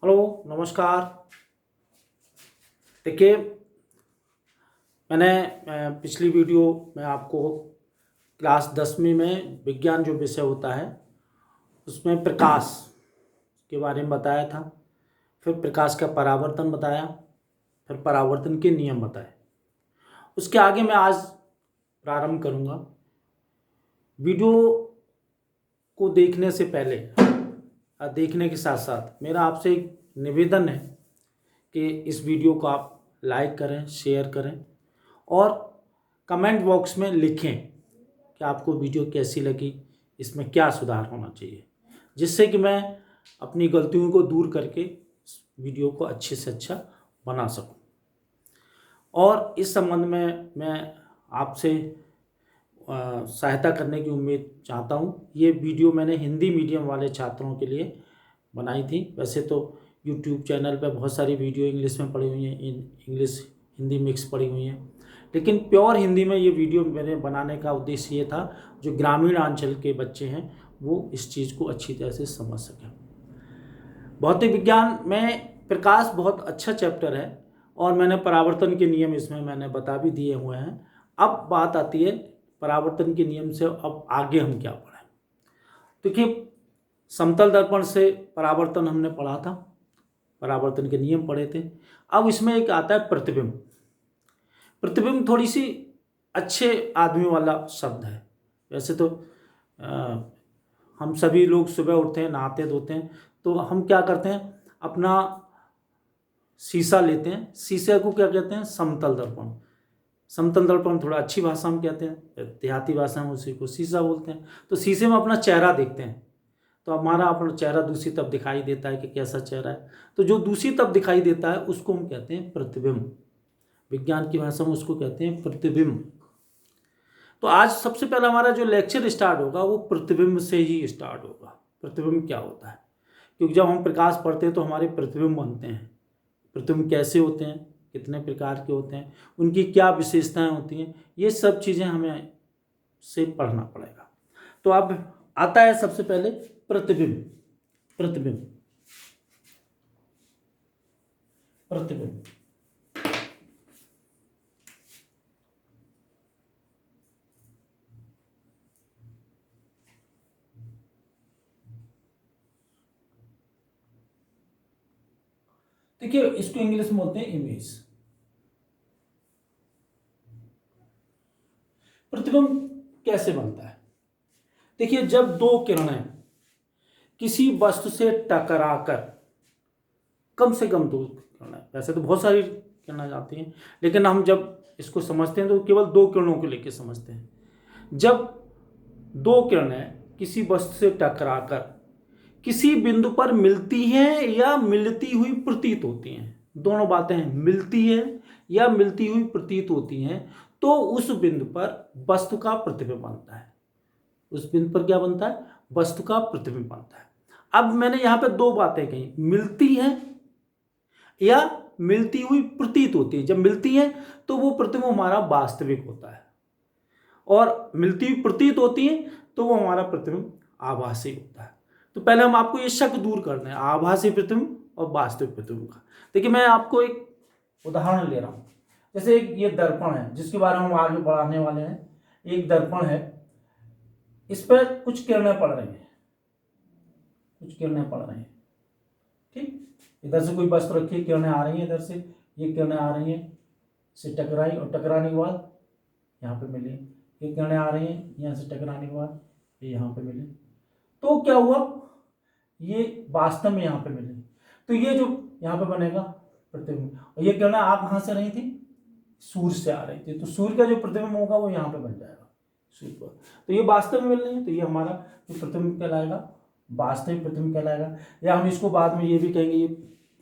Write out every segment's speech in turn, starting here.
Hello नमस्कार। देखिए, मैंने पिछली वीडियो में आपको क्लास 10वीं में विज्ञान जो विषय होता है उसमें प्रकाश के बारे में बताया था। फिर प्रकाश का परावर्तन बताया, फिर परावर्तन के नियम बताए। उसके आगे मैं आज प्रारंभ करूँगा। वीडियो को देखने से पहले देखने के साथ साथ मेरा आपसे एक निवेदन है कि इस वीडियो को आप लाइक करें, शेयर करें और कमेंट बॉक्स में लिखें कि आपको वीडियो कैसी लगी, इसमें क्या सुधार होना चाहिए, जिससे कि मैं अपनी गलतियों को दूर करके इस वीडियो को अच्छे से अच्छा बना सकूं। और इस संबंध में मैं आपसे सहायता करने की उम्मीद चाहता हूँ। ये वीडियो मैंने हिंदी मीडियम वाले छात्रों के लिए बनाई थी। वैसे तो यूट्यूब चैनल पे बहुत सारी वीडियो इंग्लिश में पड़ी हुई हैं, इंग्लिश हिंदी मिक्स पड़ी हुई हैं, लेकिन प्योर हिंदी में ये वीडियो मेरे बनाने का उद्देश्य ये था जो ग्रामीण अंचल के बच्चे हैं वो इस चीज़ को अच्छी तरह से समझ सकें। भौतिक विज्ञान में प्रकाश बहुत अच्छा चैप्टर है और मैंने परावर्तन के नियम इसमें मैंने बता भी दिए हुए हैं। अब बात आती है परावर्तन के नियम से अब आगे हम क्या पढ़ें। देखिए, समतल दर्पण से परावर्तन हमने पढ़ा था, परावर्तन के नियम पढ़े थे। अब इसमें एक आता है प्रतिबिंब। प्रतिबिंब थोड़ी सी अच्छे आदमी वाला शब्द है। वैसे तो हम सभी लोग सुबह उठते हैं, नहाते धोते हैं, तो हम क्या करते हैं, अपना शीशा लेते हैं। शीशे को क्या कहते हैं? समतल दर्पण। समतल दर्पण थोड़ा अच्छी भाषा में कहते हैं, देहाती भाषा में उसी को शीशा बोलते हैं। तो शीशे में अपना चेहरा देखते हैं तो हमारा अपना चेहरा दूसरी तरफ दिखाई देता है कि कैसा चेहरा है। तो जो दूसरी तरफ दिखाई देता है उसको हम कहते हैं प्रतिबिंब। विज्ञान की भाषा में उसको कहते हैं प्रतिबिंब। तो आज सबसे पहला हमारा जो लेक्चर स्टार्ट होगा वो प्रतिबिंब से ही स्टार्ट होगा। प्रतिबिंब क्या होता है, क्योंकि जब हम प्रकाश पढ़ते हैं तो हमारे प्रतिबिंब बनते हैं। प्रतिबिंब कैसे होते हैं, कितने प्रकार के होते हैं, उनकी क्या विशेषताएं होती हैं, ये सब चीज़ें हमें से पढ़ना पड़ेगा। तो अब आता है सबसे पहले प्रतिबिंब। प्रतिबिंब प्रतिबिंब देखिए, इसको इंग्लिश में बोलते हैं इमेज। प्रतिबिंब कैसे बनता है? देखिए, जब दो किरणें किसी वस्तु से टकराकर, कम से कम दो किरणें, वैसे तो बहुत सारी किरणें जाती हैं, लेकिन हम जब इसको समझते हैं तो केवल दो किरणों को लेकर समझते हैं। जब दो किरणें किसी वस्तु से टकराकर किसी बिंदु पर मिलती हैं या मिलती हुई प्रतीत होती हैं, दोनों बातें हैं, मिलती है या मिलती हुई प्रतीत होती हैं, तो उस बिंदु पर वस्तु का प्रतिबिंब बनता है। उस बिंदु पर क्या बनता है? वस्तु का प्रतिबिंब बनता है। अब मैंने यहां पे दो बातें कही, मिलती है या मिलती हुई प्रतीत होती है। जब मिलती है तो वो प्रतिबिंब हमारा वास्तविक होता है, और मिलती हुई प्रतीत होती है तो वो हमारा प्रतिबिंब आभासी होता है। तो पहले हम आपको ये शक दूर करते हैं आभासी प्रतिबिंब और वास्तविक प्रतिबिंब का। देखिए, मैं आपको एक उदाहरण ले रहा हूं। जैसे एक ये दर्पण है जिसके बारे में हम आगे बढ़ाने वाले हैं। एक दर्पण है, इस पर कुछ किरणें पड़ रही हैं, कुछ किरणें पड़ रही हैं, ठीक। इधर से कोई वस्तु रखी है, किरणें आ रही हैं, इधर से ये किरणें आ रही हैं, से टकराई और टकराने के बाद यहाँ पे मिली। ये किरणें आ रही हैं, यहाँ से टकराने के बाद ये यहाँ पे मिली। तो क्या हुआ, ये वास्तव में यहाँ पे मिली। तो ये जो यहाँ पे बनेगा प्रतिबिंब। और ये किरणें आ कहाँ से रही थी? सूर्य से आ रही थी, तो सूर्य का जो प्रतिबिंब होगा वो यहाँ पे बन जाएगा सूर्य पर। तो ये वास्तव में मिल रही है, तो ये हमारा जो प्रतिबिंब कहलाएगा वास्तविक प्रतिबिंब कहलाएगा। या हम इसको बाद में ये भी कहेंगे, ये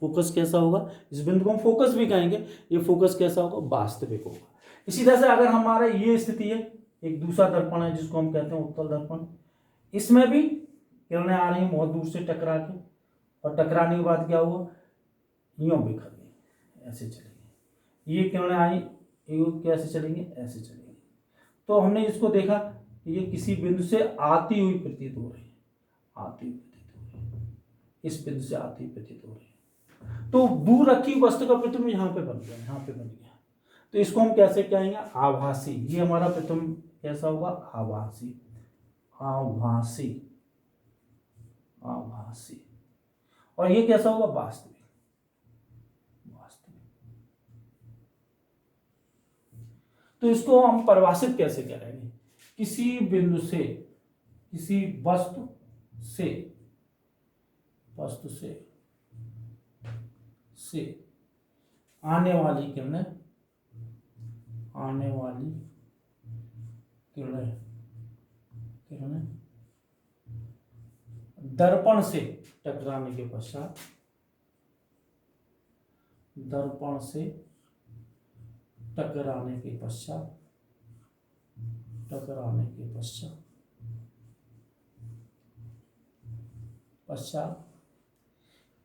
फोकस कैसा होगा, इस बिंदु को हम फोकस भी कहेंगे, ये फोकस कैसा होगा, वास्तविक होगा। इसी तरह से अगर हमारा ये स्थिति है, एक दूसरा दर्पण है जिसको हम कहते हैं उत्तल दर्पण, इसमें भी किरणें आ रही हैं बहुत दूर से टकरा के, और टकराने के बाद क्या हुआ, यूं बिखर गई, ऐसे चलेंगे। ये किरणें आई, ये कैसे चलेंगे, ऐसे चलेंगे। तो हमने इसको देखा कि ये किसी बिंदु से आती हुई प्रतीत हो रही है, आती हुई प्रतीत हो रही है, इस बिंदु से आती हुई प्रतीत हो रही है। तो दूर रखी वस्तु का प्रतिबिंब यहाँ पे बन गया, यहाँ पे बन गया। तो इसको हम कैसे कहेंगे? आभासी। ये हमारा प्रतिबिंब कैसा होगा? आभासी। आभासी, आभासी। और ये कैसा होगा? वास्तविक। वास्तविक। तो इसको हम परिभाषित कैसे करेंगे? किसी बिंदु से, किसी वस्तु से आने वाली किरणें, दर्पण से टकराने के पश्चात,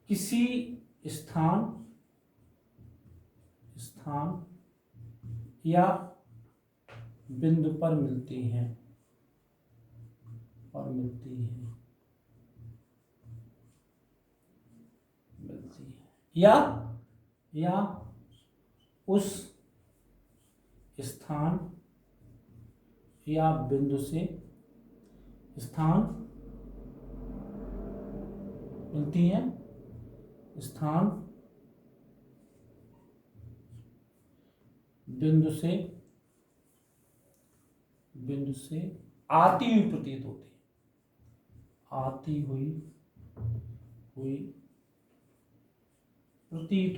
किसी स्थान या बिंदु पर मिलती हैं, या उस स्थान या बिंदु से मिलती हैं, बिंदु से आती हुई प्रतीत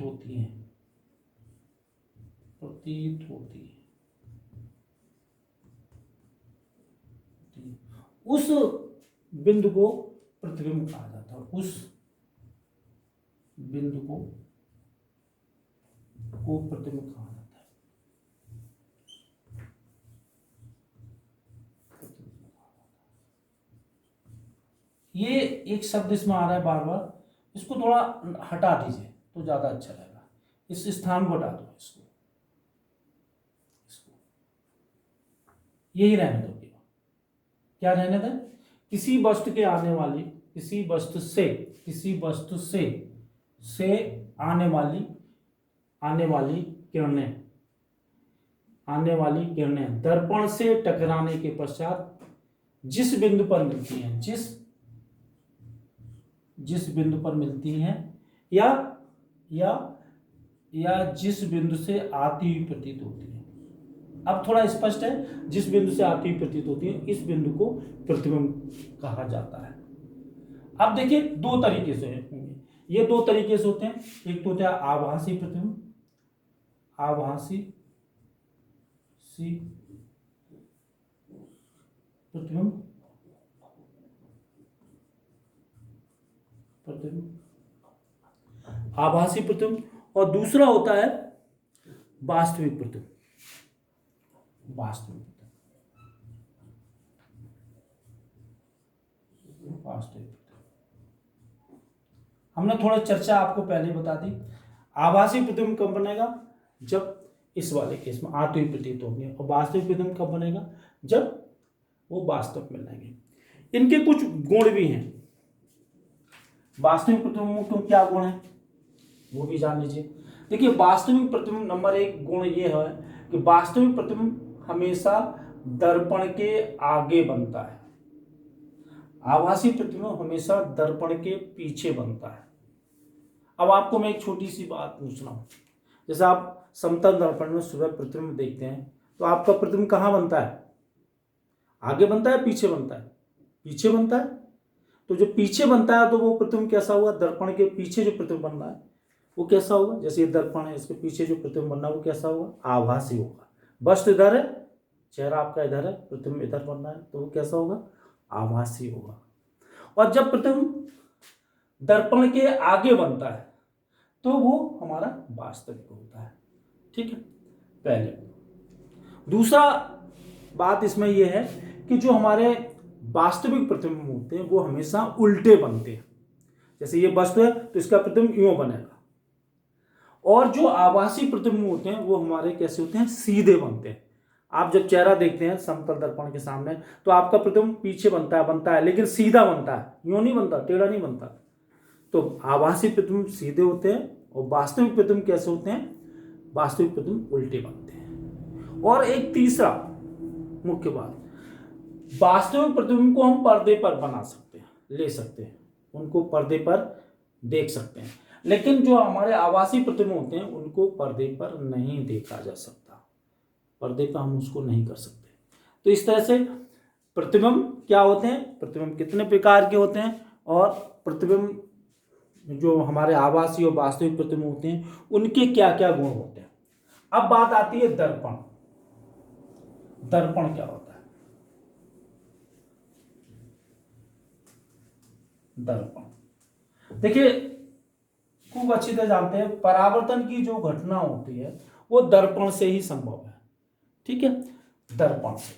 होती है, प्रतीत होती है। उस बिंदु को प्रतिबिंब कहा जाता है। उस बिंदु को प्रतिबिंब कहा जाता है। ये एक शब्द इसमें आ रहा है बार बार, इसको थोड़ा हटा दीजिए तो ज्यादा अच्छा रहेगा। इस स्थान को हटा दो, इसको यही रहने दो। क्या रहने दें? किसी वस्तु के आने वाली, किसी वस्तु से आने वाली किरणें दर्पण से टकराने के पश्चात जिस बिंदु पर मिलती हैं, जिस बिंदु पर मिलती हैं या जिस बिंदु से आती हुई प्रतीत होती है। अब थोड़ा स्पष्ट है, जिस बिंदु से आती हुई प्रतीत होती है, इस बिंदु को प्रतिबिंब कहा जाता है। अब देखिए दो तरीके से होंगे, ये दो तरीके से होते हैं। एक तो होता है आभासी प्रतिबिंब, आभासी प्रतिबिंब, और दूसरा होता है वास्तविक प्रतिबिंब। वास्तविक हमने थोड़ा चर्चा आपको पहले बता दी। आभासी प्रतिबिंब कब बनेगा? जब इस वाले केस में आती हुई प्रतीत होगी। और वास्तविक प्रतिबिंब कब बनेगा? जब वो वास्तव में मिलेंगे। इनके कुछ गुण भी हैं। वास्तविक प्रतिबिंब के क्या गुण है वो भी जान लीजिए। देखिए वास्तविक प्रतिबिंब नंबर 1 गुण ये है कि वास्तविक प्रतिबिंब हमेशा दर्पण के आगे बनता है। आभासी प्रतिबिंब हमेशा दर्पण के पीछे बनता है। अब आपको मैं एक छोटी सी बात पूछ रहा हूं, जैसे आप समतल दर्पण में सुबह प्रतिबिंब देखते हैं तो आपका प्रतिबिंब कहाँ बनता है? आगे बनता है, पीछे बनता है? पीछे बनता है। तो जो पीछे बनता है तो वो प्रतिबिंब कैसा हुआ? दर्पण के पीछे जो प्रतिबिंब बन रहा है वो कैसा होगा? जैसे ये दर्पण है, इसके पीछे जो प्रतिबिंब बन रहा है वो कैसा होगा? आभासी होगा। वस्तु इधर है, चेहरा आपका इधर है, प्रतिबिंब इधर बन रहा है, तो वो कैसा होगा? आभासी होगा। और जब प्रतिबिंब दर्पण के आगे बनता है तो वो हमारा वास्तविक होता है। ठीक है, पहले। दूसरा बात इसमें यह है कि जो हमारे वास्तविक प्रतिबिंब होते हैं वो हमेशा उल्टे बनते हैं। जैसे ये वस्तु है तो इसका प्रतिबिंब यूं बनेगा, और जो आभासी प्रतिबिंब होते हैं वो हमारे कैसे होते हैं? सीधे बनते हैं। आप जब चेहरा देखते हैं समतल दर्पण के सामने तो आपका प्रतिबिंब पीछे बनता है, लेकिन सीधा बनता है, यूं नहीं बनता, टेढ़ा नहीं बनता। तो आभासी प्रतिबिंब सीधे होते हैं और वास्तविक प्रतिबिंब कैसे होते हैं, वास्तविक प्रतिबिंब उल्टे बनते हैं। और एक तीसरा मुख्य बात, वास्तविक प्रतिबिंब को हम पर्दे पर बना सकते हैं, ले सकते हैं, उनको पर्दे पर देख सकते हैं, लेकिन जो हमारे आभासी प्रतिबिंब होते हैं उनको पर्दे पर नहीं देखा जा सकता, पर्दे पर हम उसको नहीं कर सकते। तो इस तरह से प्रतिबिंब क्या होते हैं, प्रतिबिंब कितने प्रकार के होते हैं, और प्रतिबिंब जो हमारे आभासी और वास्तविक प्रतिबिंब होते हैं उनके क्या क्या गुण होते हैं। अब बात आती है दर्पण। दर्पण क्या होता है? दर्पण देखिए, खूब अच्छी तरह जानते हैं, परावर्तन की जो घटना होती है वो दर्पण से ही संभव है। ठीक है, दर्पण से।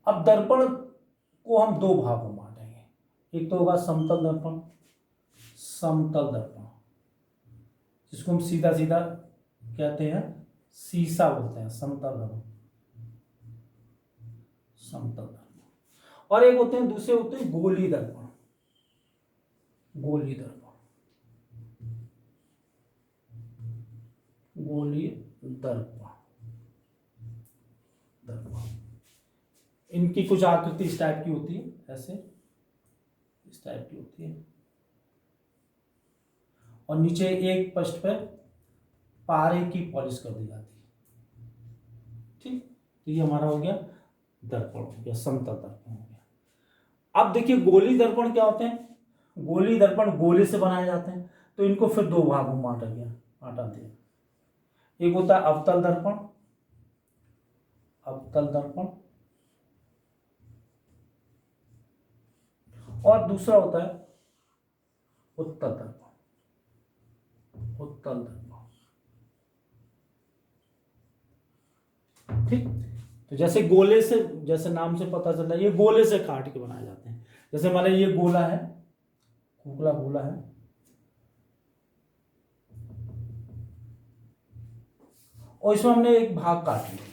अब दर्पण को हम दो भागों में बांटेंगे। एक तो होगा समतल दर्पण, समतल दर्पण जिसको हम सीधा सीधा कहते हैं शीशा बोलते हैं, समतल दर्पण, समतल दर्पण। और एक होते हैं, दूसरे होते हैं गोली दर्पण, गोली दर्पण, गोली दर्पण, दर्पण। इनकी कुछ आकृति इस टाइप की होती है, ऐसे इस टाइप की होती है, और नीचे एक पृष्ठ पर पारे की पॉलिश कर दी जाती है। ठीक, तो ये हमारा हो गया दर्पण, हो गया समतल दर्पण हो गया। अब देखिए गोली दर्पण क्या होते हैं, गोली दर्पण गोले से बनाए जाते हैं, तो इनको फिर दो भागों में बांटा दिया। एक होता है अवतल दर्पण, अवतल दर्पण, और दूसरा होता है उत्तल दर्पण, उत्तल दर्पण। ठीक, तो जैसे गोले से, जैसे नाम से पता चल रहा है ये गोले से काट के बनाए जाते हैं। जैसे मान लीजिए ये गोला है, खोखला गोला है, और इसमें हमने एक भाग काट लिया,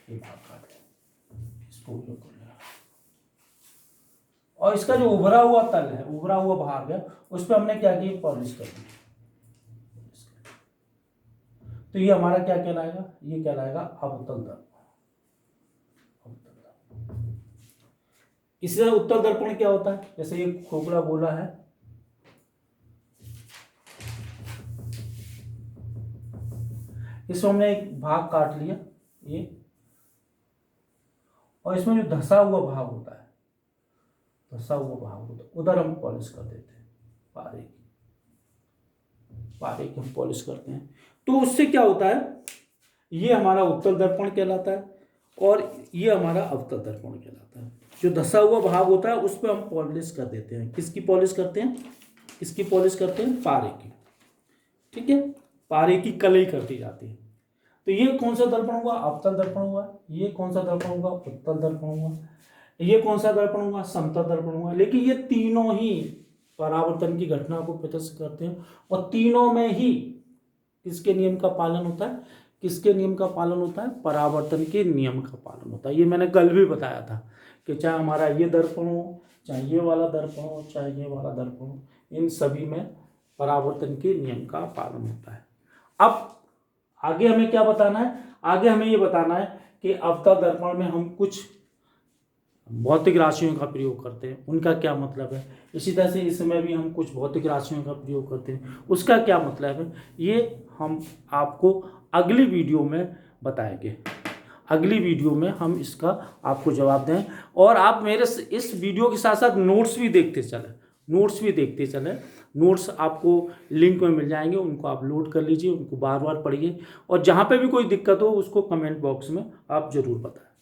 एक भाग काट लिया, इसको कर लिया, और इसका जो उभरा हुआ तल है, उभरा हुआ भाग है, उस पर हमने क्या किया, पॉलिश कर दी। तो ये हमारा क्या कहलाएगा, ये कहलाएगा अवतल दर्पण। इसी तरह उत्तल दर्पण क्या होता है, जैसे ये खोखला गोला है, इसमें हमने एक भाग काट लिया ये, और इसमें जो धसा हुआ भाग होता है, धसा हुआ भाग होता है, उधर हम पॉलिश कर देते हैं, पारे की हम पॉलिश करते हैं। तो उससे क्या होता है, ये हमारा उत्तल दर्पण कहलाता है, और ये हमारा अवतल दर्पण कहलाता है। जो धसा हुआ भाग होता है उस पर हम पॉलिश कर देते हैं। किसकी पॉलिश करते हैं, किसकी पॉलिश करते हैं, पारे की। ठीक है, पारे की कलई कर दी जाती है। तो ये कौन सा दर्पण हुआ, अवतल दर्पण हुआ। ये कौन सा दर्पण हुआ, उत्तल दर्पण हुआ। ये कौन सा दर्पण हुआ, समतल दर्पण हुआ। लेकिन ये तीनों ही परावर्तन की घटना को प्रदर्शित करते हैं, और तीनों में ही किसके नियम का पालन होता है, किसके नियम का पालन होता है, परावर्तन के नियम का पालन होता है। ये मैंने कल भी बताया था कि चाहे हमारा ये दर्पण हो, चाहे ये वाला दर्पण हो, चाहे ये वाला दर्पण हो, इन सभी में परावर्तन के नियम का पालन होता है। अब आगे हमें क्या बताना है, आगे हमें ये बताना है कि अवतल दर्पण में हम कुछ भौतिक राशियों का प्रयोग करते हैं, उनका क्या मतलब है। इसी तरह से इसमें भी हम कुछ भौतिक राशियों का प्रयोग करते हैं, उसका क्या मतलब है, ये हम आपको अगली वीडियो में बताएंगे। अगली वीडियो में हम इसका आपको जवाब दें, और आप मेरे इस वीडियो के साथ साथ नोट्स भी देखते चलें। नोट्स आपको लिंक में मिल जाएंगे, उनको आप लोड कर लीजिए, उनको बार बार पढ़िए, और जहाँ पे भी कोई दिक्कत हो उसको कमेंट बॉक्स में आप ज़रूर बताएं।